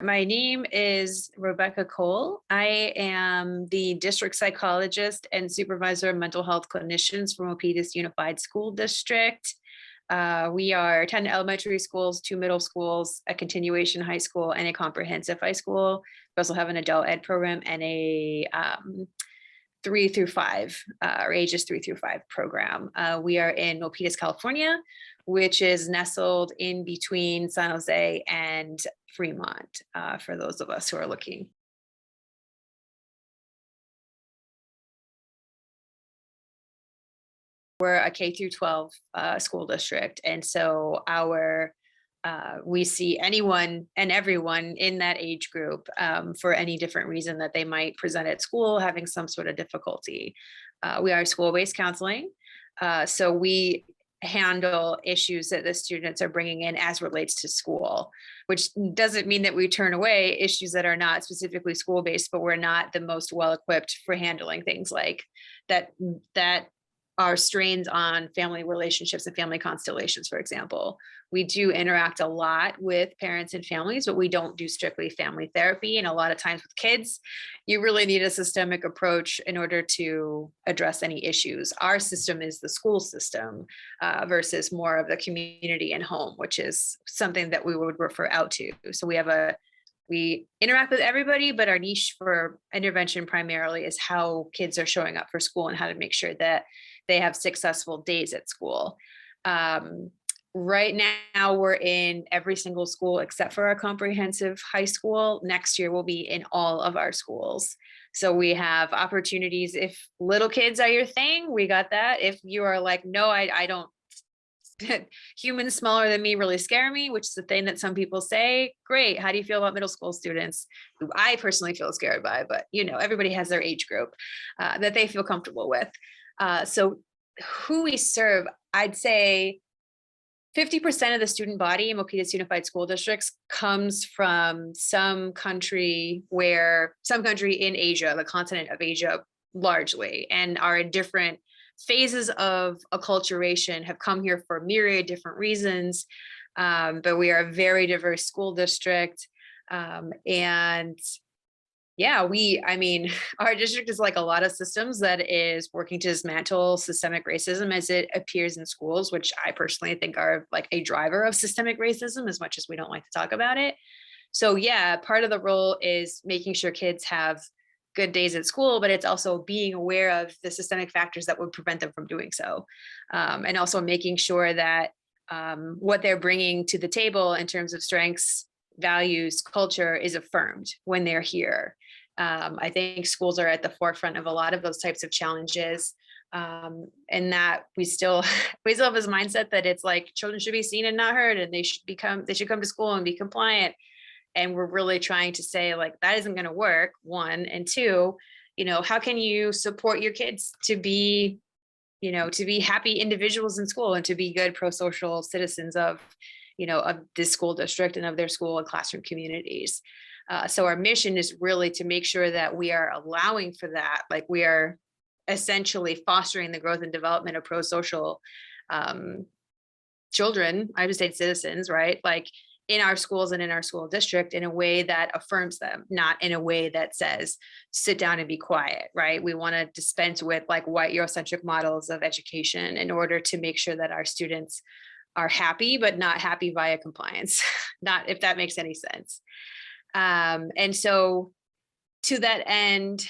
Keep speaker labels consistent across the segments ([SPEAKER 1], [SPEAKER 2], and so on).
[SPEAKER 1] My name is Rebecca Cole. I am the district psychologist and supervisor of mental health clinicians for Milpitas Unified School District. We are 10 elementary schools, 2 middle schools, a continuation high school, and a comprehensive high school. We also have an adult ed program and a 3 through 5, or ages 3 through 5 program. We are in Milpitas, California, which is nestled in between San Jose and Fremont, for those of us who are looking. We're a K through 12 school district, and so we see anyone and everyone in that age group for any different reason that they might present at school having some sort of difficulty. We are school-based counseling, so we handle issues that the students are bringing in as relates to school, which doesn't mean that we turn away issues that are not specifically school-based, but we're not the most well-equipped for handling things like that are strains on family relationships and family constellations, for example. We do interact a lot with parents and families, but we don't do strictly family therapy. And a lot of times with kids, you really need a systemic approach in order to address any issues. Our system is the school system versus more of the community and home, which is something that we would refer out to. So we interact with everybody, but our niche for intervention primarily is how kids are showing up for school and how to make sure that they have successful days at school. Right now, we're in every single school except for our comprehensive high school. Next year, we'll be in all of our schools. So we have opportunities. If little kids are your thing, we got that. If you are like, no, I don't, humans smaller than me really scare me, which is the thing that some people say. Great. How do you feel about middle school students who I personally feel scared by, but everybody has their age group that they feel comfortable with. So who we serve, I'd say 50% of the student body in Milpitas Unified School Districts comes from some country in Asia, the continent of Asia largely, and are in different phases of acculturation, have come here for a myriad different reasons. But we are a very diverse school district. And yeah, our district is like a lot of systems that is working to dismantle systemic racism as it appears in schools, which I personally think are like a driver of systemic racism, as much as we don't like to talk about it. So yeah, part of the role is making sure kids have good days at school, but it's also being aware of the systemic factors that would prevent them from doing so. And also making sure that what they're bringing to the table in terms of strengths, values, culture is affirmed when they're here. I think schools are at the forefront of a lot of those types of challenges. And that we still have this mindset that it's like children should be seen and not heard, and they should come to school and be compliant. And we're really trying to say like, that isn't going to work, one, and two, how can you support your kids to be happy individuals in school and to be good pro-social citizens of this school district and of their school and classroom communities. So our mission is really to make sure that we are allowing for that. Like we are essentially fostering the growth and development of pro-social children, United States citizens, right? Like in our schools and in our school district in a way that affirms them, not in a way that says, sit down and be quiet, right? We want to dispense with like white Eurocentric models of education in order to make sure that our students are happy, but not happy via compliance, not if that makes any sense. And so to that end,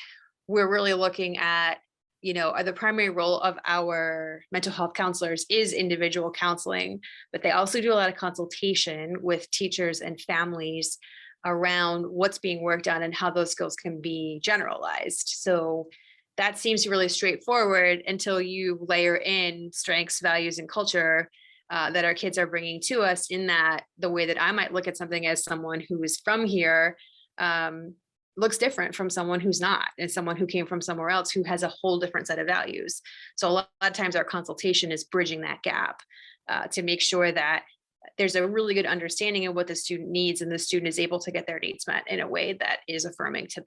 [SPEAKER 1] we're really looking at, the primary role of our mental health counselors is individual counseling, but they also do a lot of consultation with teachers and families around what's being worked on and how those skills can be generalized. So that seems really straightforward until you layer in strengths, values, and culture that our kids are bringing to us, in that the way that I might look at something as someone who is from here looks different from someone who's not, and someone who came from somewhere else who has a whole different set of values. So a lot of times our consultation is bridging that gap to make sure that there's a really good understanding of what the student needs, and the student is able to get their needs met in a way that is affirming to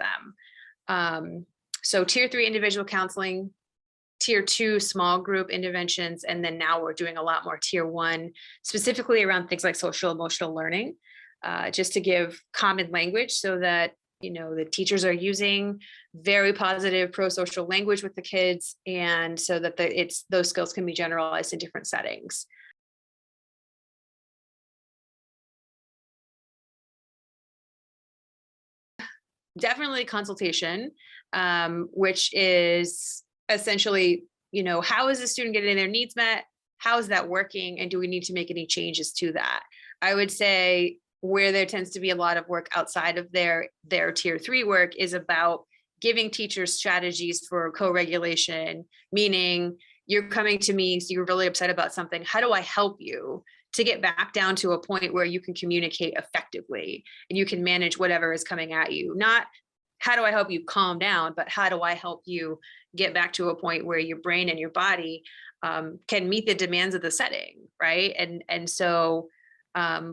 [SPEAKER 1] them. So tier 3 individual counseling, tier 2 small group interventions, and then now we're doing a lot more tier 1, specifically around things like social emotional learning. just to give common language so that, the teachers are using very positive pro-social language with the kids, and so that those skills can be generalized in different settings. Definitely consultation, which is essentially, how is the student getting their needs met? How is that working? And do we need to make any changes to that? I would say where there tends to be a lot of work outside of their tier 3 work is about giving teachers strategies for co-regulation, meaning you're coming to me, so you're really upset about something. How do I help you to get back down to a point where you can communicate effectively and you can manage whatever is coming at you? Not how do I help you calm down, but how do I help you get back to a point where your brain and your body can meet the demands of the setting, right? And so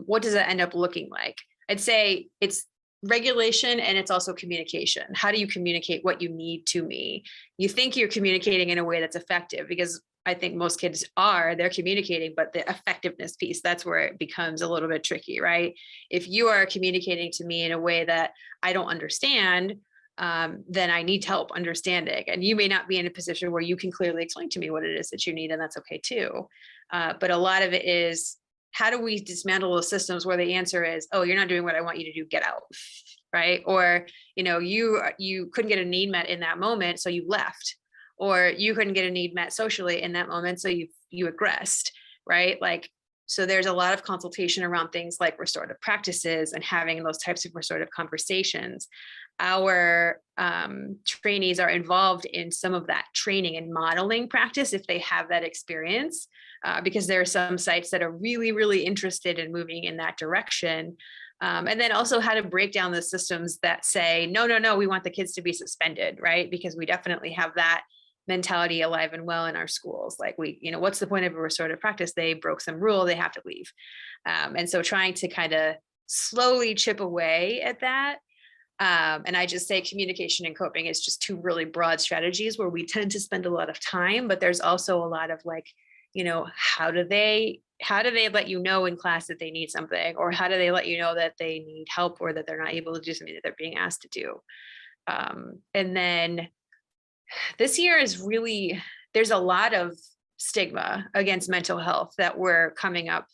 [SPEAKER 1] what does that end up looking like? I'd say it's regulation, and it's also communication. How do you communicate what you need to me? You think you're communicating in a way that's effective, because I think most kids they're communicating, but the effectiveness piece, that's where it becomes a little bit tricky, right? If you are communicating to me in a way that I don't understand, then I need help understanding. And you may not be in a position where you can clearly explain to me what it is that you need, and that's okay too. But a lot of it is, how do we dismantle the systems where the answer is, oh, you're not doing what I want you to do, get out, right? Or, you couldn't get a need met in that moment, so you left. Or you couldn't get a need met socially in that moment, so you aggressed, right? So there's a lot of consultation around things like restorative practices and having those types of restorative conversations. Our trainees are involved in some of that training and modeling practice if they have that experience, because there are some sites that are really, really interested in moving in that direction. And then also how to break down the systems that say, no, we want the kids to be suspended, right? Because we definitely have that mentality alive and well in our schools. What's the point of a restorative practice? They broke some rule, they have to leave. And so trying to kind of slowly chip away at that. And I just say communication and coping is just two really broad strategies where we tend to spend a lot of time, but there's also a lot of how do they let you know in class that they need something, or how do they let you know that they need help, or that they're not able to do something that they're being asked to do. And then this year is really, there's a lot of stigma against mental health that we're coming up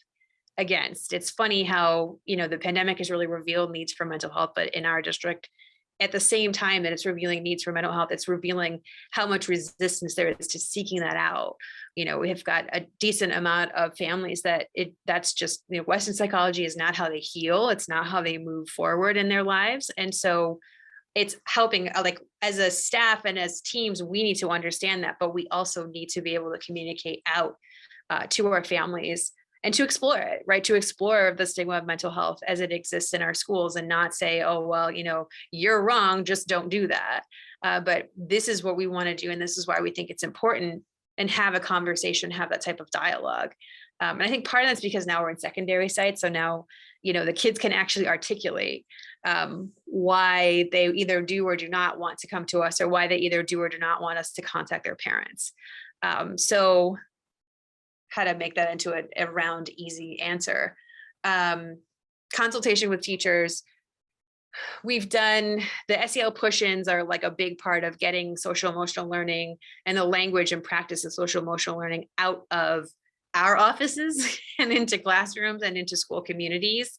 [SPEAKER 1] against. It's funny how, the pandemic has really revealed needs for mental health, but in our district, at the same time that it's revealing needs for mental health, it's revealing how much resistance there is to seeking that out. We have got a decent amount of families that's just, Western psychology is not how they heal. It's not how they move forward in their lives. And so it's helping, as a staff and as teams, we need to understand that, but we also need to be able to communicate out to our families and to explore it, right? To explore the stigma of mental health as it exists in our schools, and not say, oh, well, you're wrong, just don't do that. But this is what we want to do. And this is why we think it's important, and have a conversation, have that type of dialogue. And I think part of that's because now we're in secondary sites. So now, the kids can actually articulate why they either do or do not want to come to us, or why they either do or do not want us to contact their parents. So how to make that into a round, easy answer. Consultation with teachers. We've done the SEL push-ins are a big part of getting social emotional learning and the language and practice of social emotional learning out of our offices and into classrooms and into school communities.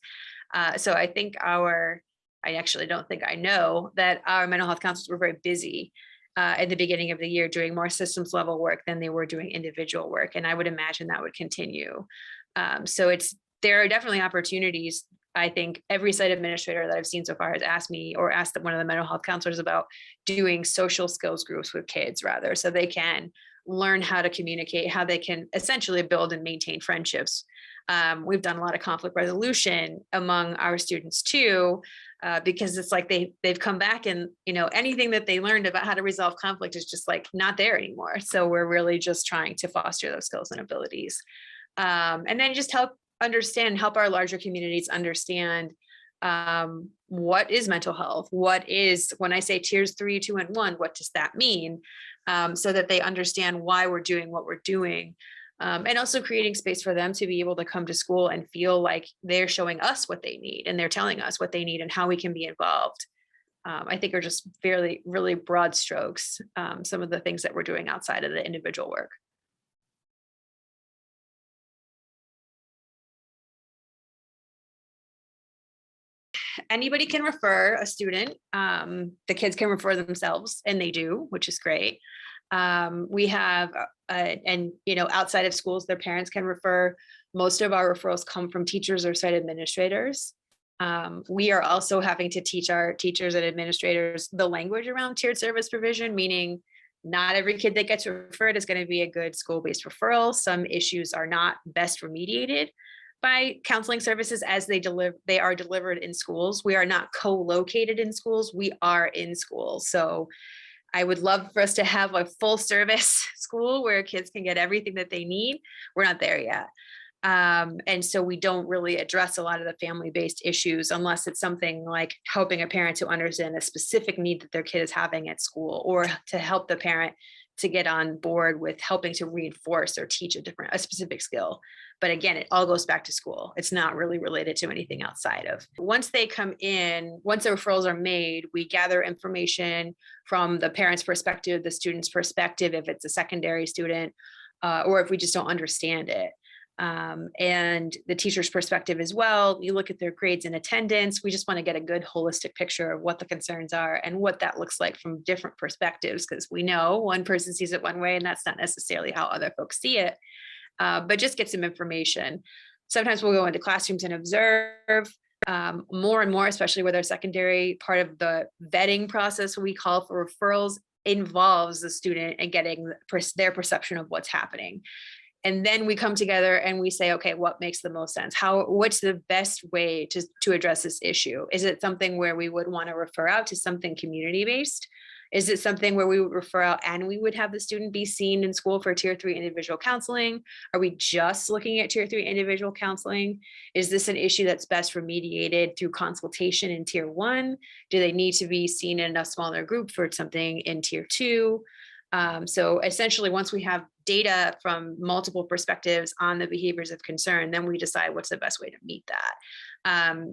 [SPEAKER 1] So I think I actually don't think I know that our mental health counselors were very busy at the beginning of the year doing more systems level work than they were doing individual work. And I would imagine that would continue. So there are definitely opportunities. I think every site administrator that I've seen so far has asked me, or asked one of the mental health counselors about doing social skills groups with kids, rather, so they can learn how to communicate, how they can essentially build and maintain friendships. We've done a lot of conflict resolution among our students too, because it's they've come back and, anything that they learned about how to resolve conflict is just not there anymore. So we're really just trying to foster those skills and abilities. And then just help our larger communities understand what is mental health, when I say tiers 3, 2, and 1, what does that mean? So that they understand why we're doing what we're doing. And also creating space for them to be able to come to school and feel like they're showing us what they need and they're telling us what they need and how we can be involved. I think are just fairly, really broad strokes, some of the things that we're doing outside of the individual work. Anybody can refer a student. The kids can refer themselves, and they do, which is great. We have, and outside of schools, their parents can refer. Most of our referrals come from teachers or site administrators. We are also having to teach our teachers and administrators the language around tiered service provision, meaning not every kid that gets referred is going to be a good school-based referral. Some issues are not best remediated by counseling services as they are delivered in schools. We are not co-located in schools, we are in schools. So I would love for us to have a full service school where kids can get everything that they need. We're not there yet. And so we don't really address a lot of the family-based issues unless it's something like helping a parent to understand a specific need that their kid is having at school, or to help the parent to get on board with helping to reinforce or teach a specific skill. But again, it all goes back to school. It's not really related to anything outside of. Once they come in, once the referrals are made, we gather information from the parent's perspective, the student's perspective, if it's a secondary student, or if we just don't understand it. And the teacher's perspective as well. You look at their grades and attendance. We just want to get a good holistic picture of what the concerns are and what that looks like from different perspectives, because we know one person sees it one way and that's not necessarily how other folks see it, but just get some information. Sometimes we'll go into classrooms and observe more and more, especially with our secondary. Part of the vetting process we call for referrals involves the student and getting their perception of what's happening. And then we come together and we say, okay, what makes the most sense? What's the best way to address this issue? Is it something where we would want to refer out to something community-based? Is it something where we would refer out and we would have the student be seen in school for tier 3 individual counseling? Are we just looking at tier 3 individual counseling? Is this an issue that's best remediated through consultation in tier 1? Do they need to be seen in a smaller group for something in tier 2? So essentially, once we have data from multiple perspectives on the behaviors of concern, then we decide what's the best way to meet that.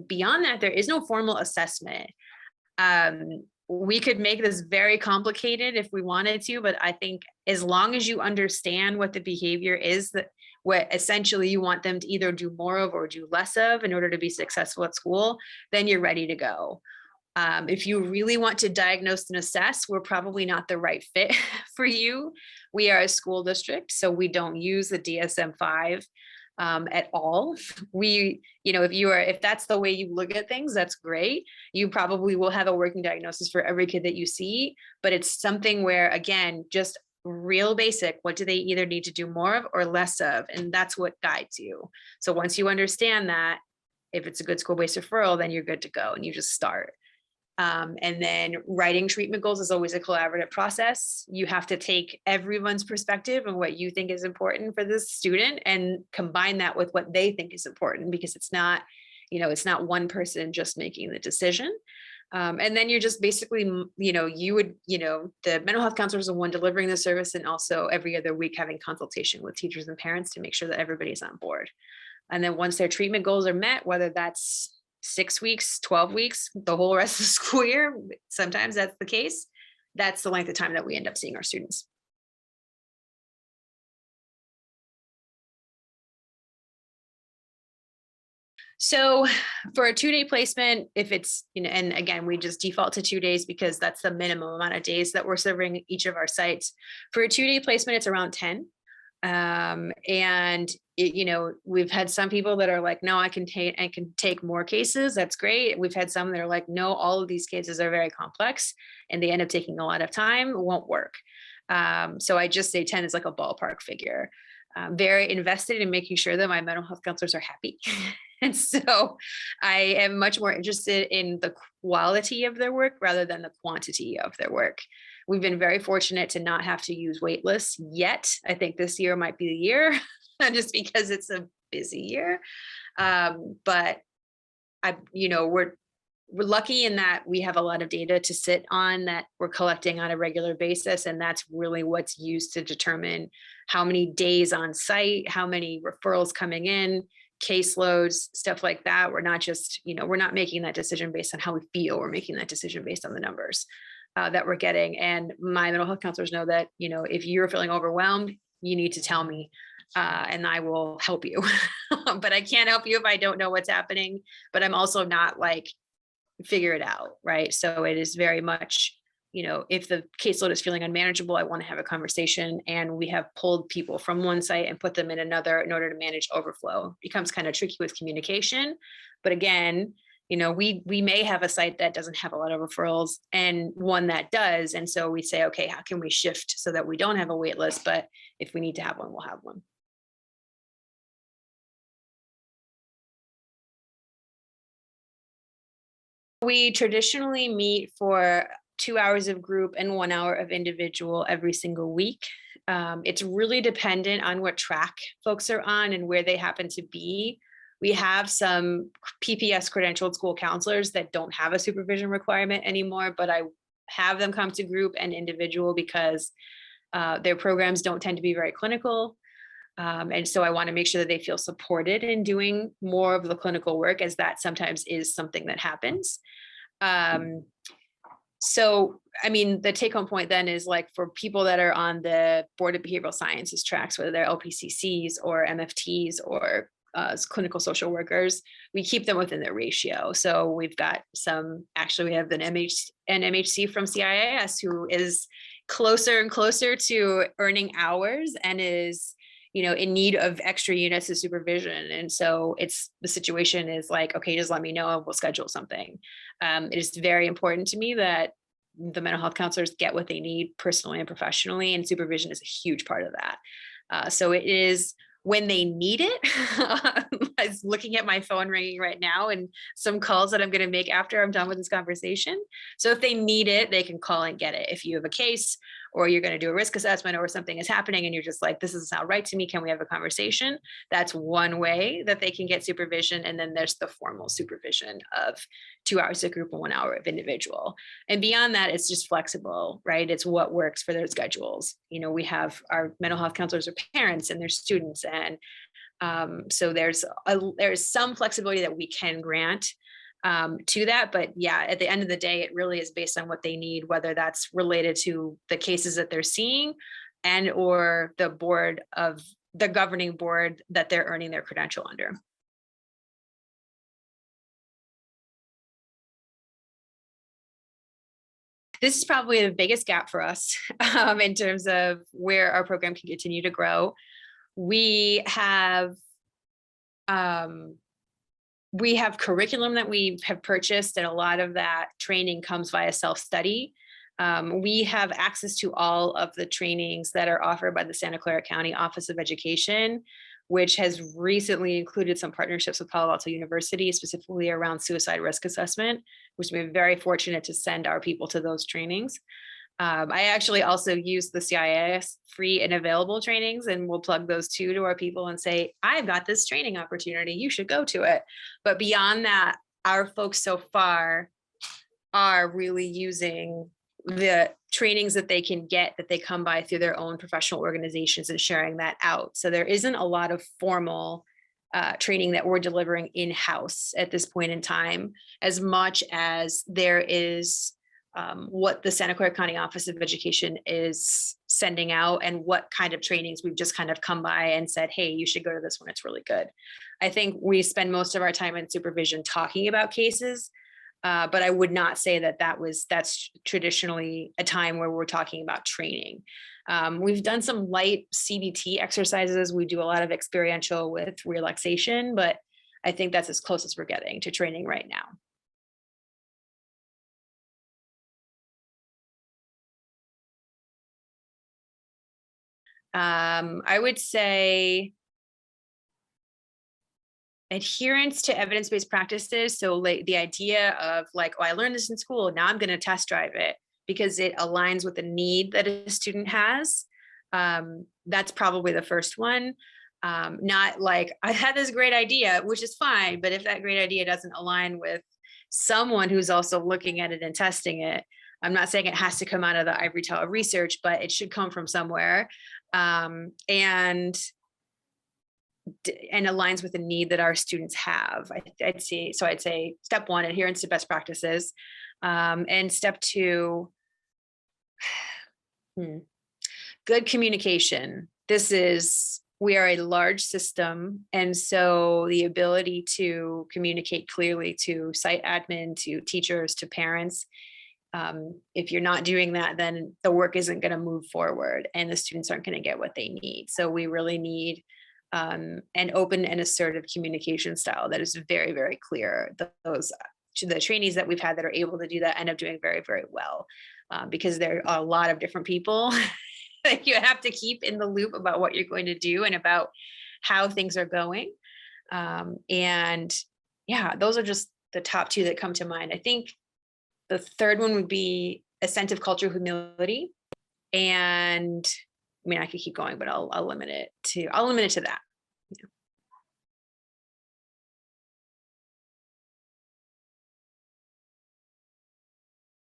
[SPEAKER 1] Beyond that, there is no formal assessment. We could make this very complicated if we wanted to, but I think as long as you understand what the behavior is, that what essentially you want them to either do more of or do less of in order to be successful at school, then you're ready to go. If you really want to diagnose and assess, we're probably not the right fit for you. We are a school district, so we don't use the DSM-5 at all. If that's the way you look at things, that's great. You probably will have a working diagnosis for every kid that you see, but it's something where, again, just real basic, what do they either need to do more of or less of? And that's what guides you. So once you understand that, if it's a good school-based referral, then you're good to go and you just start. And then writing treatment goals is always a collaborative process. You have to take everyone's perspective and what you think is important for this student and combine that with what they think is important, because it's not one person just making the decision. And then you're just basically, the mental health counselor is the one delivering the service, and also every other week having consultation with teachers and parents to make sure that everybody's on board. And then once their treatment goals are met, whether that's 6 weeks, 12 weeks, the whole rest of the school year, sometimes that's the case, that's the length of time that we end up seeing our students. So for a 2-day placement, if it's, and again, we just default to 2 days because that's the minimum amount of days that we're serving each of our sites. For a 2-day placement, it's around 10. And we've had some people that are like, no, I can take more cases. That's great. We've had some that are like, no, all of these cases are very complex and they end up taking a lot of time. It won't work. So I just say 10 is like a ballpark figure. I'm very invested in making sure that my mental health counselors are happy. And so I am much more interested in the quality of their work rather than the quantity of their work. We've been very fortunate to not have to use wait lists yet. I think this year might be the year, just because it's a busy year. But we're lucky in that we have a lot of data to sit on that we're collecting on a regular basis. And that's really what's used to determine how many days on site, how many referrals coming in, caseloads, stuff like that. We're not just, we're not making that decision based on how we feel. We're making that decision based on the numbers that we're getting. And my mental health counselors know that, if you're feeling overwhelmed, you need to tell me and I will help you. But I can't help you if I don't know what's happening, but I'm also not like, figure it out, right? So it is very much, if the caseload is feeling unmanageable, I want to have a conversation, and we have pulled people from one site and put them in another in order to manage overflow. It becomes kind of tricky with communication, but again, we may have a site that doesn't have a lot of referrals and one that does, and so we say, okay, how can we shift so that we don't have a wait list, but if we need to have one, we'll have one. We traditionally meet for 2 hours of group and 1 hour of individual every single week. It's really dependent on what track folks are on and where they happen to be. We have some PPS credentialed school counselors that don't have a supervision requirement anymore, but I have them come to group and individual because their programs don't tend to be very clinical. And so I want to make sure that they feel supported in doing more of the clinical work, as that sometimes is something that happens. So, I mean, the take home point then is like for people that are on the Board of Behavioral Sciences tracks, whether they're LPCCs or MFTs or clinical social workers, we keep them within their ratio. So we've got we have an MHC from CIIS who is closer and closer to earning hours and is in need of extra units of supervision. And so the situation is like, okay, just let me know and we'll schedule something. It is very important to me that the mental health counselors get what they need personally and professionally, and supervision is a huge part of that. So it is when they need it. I was looking at my phone ringing right now and some calls that I'm going to make after I'm done with this conversation. So if they need it, they can call and get it. If you have a case or you're going to do a risk assessment or something is happening and you're just like, this doesn't sound right to me, can we have a conversation? That's one way that they can get supervision. And then there's the formal supervision of 2 hours of group and 1 hour of individual. And beyond that, it's just flexible, right? It's what works for their schedules. We have our mental health counselors are parents and their students. And so there's some flexibility that we can grant to that. But yeah, at the end of the day, it really is based on what they need, whether that's related to the cases that they're seeing and or the governing board that they're earning their credential under. This is probably the biggest gap for us in terms of where our program can continue to grow. We have curriculum that we have purchased, and a lot of that training comes via self-study. We have access to all of the trainings that are offered by the Santa Clara County Office of Education, which has recently included some partnerships with Palo Alto University, specifically around suicide risk assessment, which we're very fortunate to send our people to those trainings. I actually also use the CIIS free and available trainings, and we'll plug those too to our people and say, I've got this training opportunity, you should go to it. But beyond that, our folks so far are really using the trainings that they can get, that they come by through their own professional organizations, and sharing that out. So there isn't a lot of formal training that we're delivering in-house at this point in time, as much as there is what the Santa Clara County Office of Education is sending out, and what kind of trainings we've just kind of come by and said, hey, you should go to this one, it's really good. I think we spend most of our time in supervision talking about cases, but I would not say that that's traditionally a time where we're talking about training. We've done some light CBT exercises. We do a lot of experiential with relaxation, but I think that's as close as we're getting to training right now. I would say adherence to evidence-based practices. So like the idea of like, oh, I learned this in school, now I'm going to test drive it because it aligns with the need that a student has. That's probably the first one. Not like, I had this great idea, which is fine, but if that great idea doesn't align with someone who's also looking at it and testing it. I'm not saying it has to come out of the ivory tower research, but it should come from somewhere. And aligns with the need that our students have. I'd say step one, adherence to best practices. And step two, good communication. We are a large system. And so the ability to communicate clearly to site admin, to teachers, to parents, if you're not doing that, then the work isn't going to move forward and the students aren't going to get what they need. So we really need an open and assertive communication style that is very, very clear. The trainees that we've had that are able to do that end up doing very, very well, because there are a lot of different people that you have to keep in the loop about what you're going to do and about how things are going. And yeah, those are just the top two that come to mind. I think the third one would be a sense of culture, humility. And I mean, I could keep going, but I'll limit it to that. Yeah.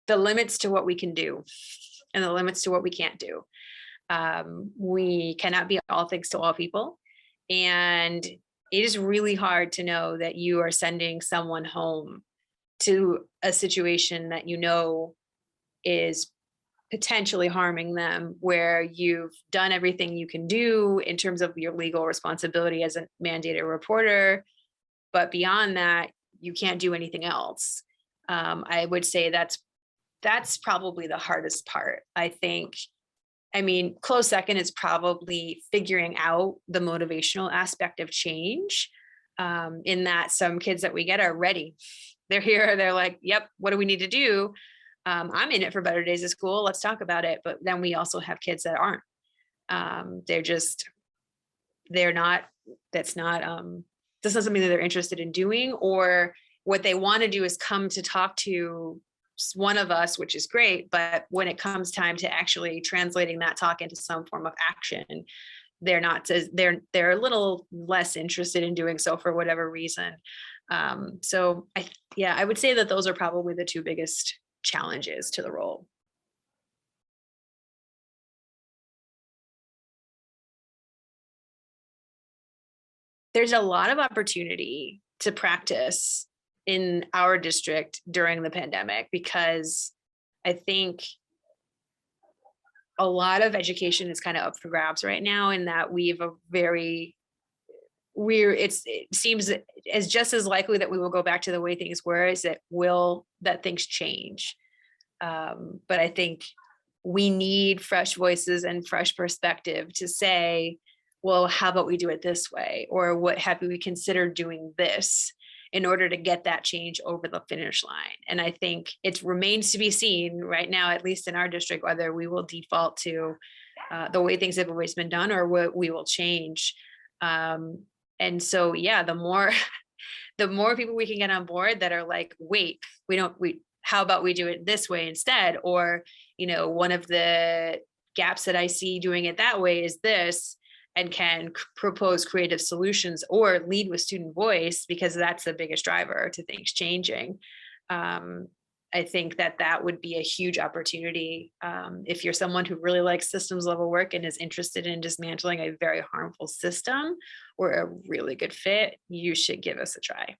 [SPEAKER 1] The limits to what we can do and the limits to what we can't do. We cannot be all things to all people. And it is really hard to know that you are sending someone home to a situation that you know is potentially harming them, where you've done everything you can do in terms of your legal responsibility as a mandated reporter. But beyond that, you can't do anything else. I would say that's probably the hardest part. I think, I mean, close second is probably figuring out the motivational aspect of change, in that some kids that we get are ready. They're here, they're like, yep, what do we need to do? I'm in it for better days of school. Let's talk about it. But then we also have kids that aren't. That's not something that they're interested in doing, or what they want to do is come to talk to one of us, which is great. But when it comes time to actually translating that talk into some form of action, they're a little less interested in doing so for whatever reason. So I would say that those are probably the two biggest challenges to the role. There's a lot of opportunity to practice in our district during the pandemic, because I think a lot of education is kind of up for grabs right now, in that it seems as just as likely that we will go back to the way things were as that things change. But I think we need fresh voices and fresh perspective to say, well, how about we do it this way? Or what have we considered doing this in order to get that change over the finish line? And I think it remains to be seen right now, at least in our district, whether we will default to the way things have always been done, or what we will change. And so, yeah, the more people we can get on board that are like, wait, how about we do it this way instead? Or, one of the gaps that I see doing it that way is this, and can propose creative solutions or lead with student voice, because that's the biggest driver to things changing. I think that would be a huge opportunity. If you're someone who really likes systems level work and is interested in dismantling a very harmful system, or a really good fit, you should give us a try.